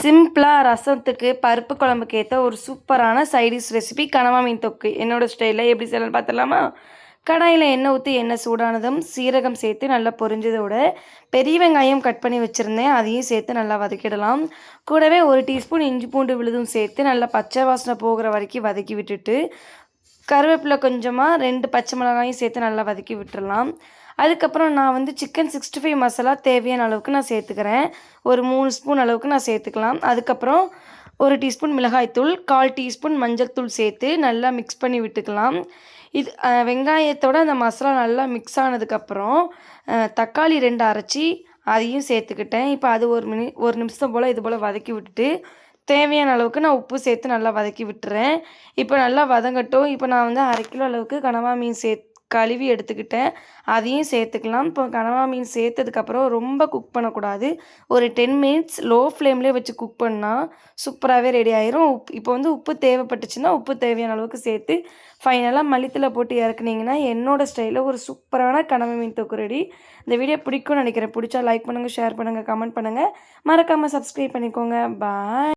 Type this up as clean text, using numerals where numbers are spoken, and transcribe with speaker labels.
Speaker 1: சிம்பிளாக ரசத்துக்கு பருப்பு குழம்புக்கு ஏற்ற ஒரு சூப்பரான சைடிஷ் ரெசிபி கனவா மீன் தொக்கு என்னோடய ஸ்டைலில் எப்படி செய்யலாம்னு பார்த்துடலாமா? கடாயில் எண்ணெய் ஊற்றி எண்ணெய் சூடானதும் சீரகம் சேர்த்து நல்லா பொரிஞ்சதோட பெரிய வெங்காயம் கட் பண்ணி வச்சுருந்தேன், அதையும் சேர்த்து நல்லா வதக்கிடலாம். கூடவே 1 டீஸ்பூன் இஞ்சி பூண்டு விழுதும் சேர்த்து நல்லா பச்சை வாசனை போகிற வரைக்கும் வதக்கி விட்டுட்டு கருவேப்பிலை கொஞ்சமாக 2 பச்சை மிளகாயும் சேர்த்து நல்லா வதக்கி விட்டுடலாம். அதுக்கப்புறம் நான் வந்து சிக்கன் 65 மசாலா தேவையான அளவுக்கு நான் சேர்த்துக்கிறேன். ஒரு 3 ஸ்பூன் அளவுக்கு நான் சேர்த்துக்கலாம். அதுக்கப்புறம் 1 டீஸ்பூன் மிளகாய்த்தூள், 1/4 டீஸ்பூன் மஞ்சள் தூள் சேர்த்து நல்லா மிக்ஸ் பண்ணி விட்டுக்கலாம். இது வெங்காயத்தோட அந்த மசாலா நல்லா மிக்ஸ் ஆனதுக்கப்புறம் தக்காளி 2 அரைச்சி அதையும் சேர்த்துக்கிட்டேன். இப்போ அது 1 நிமிஷம் போல் இது போல் வதக்கி விட்டுட்டு தேவையான அளவுக்கு நான் உப்பு சேர்த்து நல்லா வதக்கி விட்டுறேன். இப்போ நல்லா வதங்கட்டும். இப்போ நான் வந்து 1/2 கிலோ அளவுக்கு கனவா மீன் கழுவி எடுத்துக்கிட்டேன், அதையும் சேர்த்துக்கலாம். இப்போ கனவா மீன் சேர்த்ததுக்கப்புறம் ரொம்ப குக் பண்ணக்கூடாது. ஒரு 10 மினிட்ஸ் லோ ஃப்ளேம்லேயே வச்சு குக் பண்ணால் சூப்பராகவே ரெடி ஆயிரும். இப்போ வந்து உப்பு தேவைப்பட்டுச்சுன்னா உப்பு தேவையான அளவுக்கு சேர்த்து ஃபைனலாக மல்லித்தலை போட்டு இறக்குனீங்கன்னா என்னோடய ஸ்டைலில் ஒரு சூப்பரான கனவா மீன் தொக்கு ரெடி. இந்த வீடியோ பிடிக்கும்னு நினைக்கிறேன். பிடிச்சா லைக் பண்ணுங்கள், ஷேர் பண்ணுங்கள், கமெண்ட் பண்ணுங்கள். மறக்காமல் சப்ஸ்கிரைப் பண்ணிக்கோங்க. பாய்.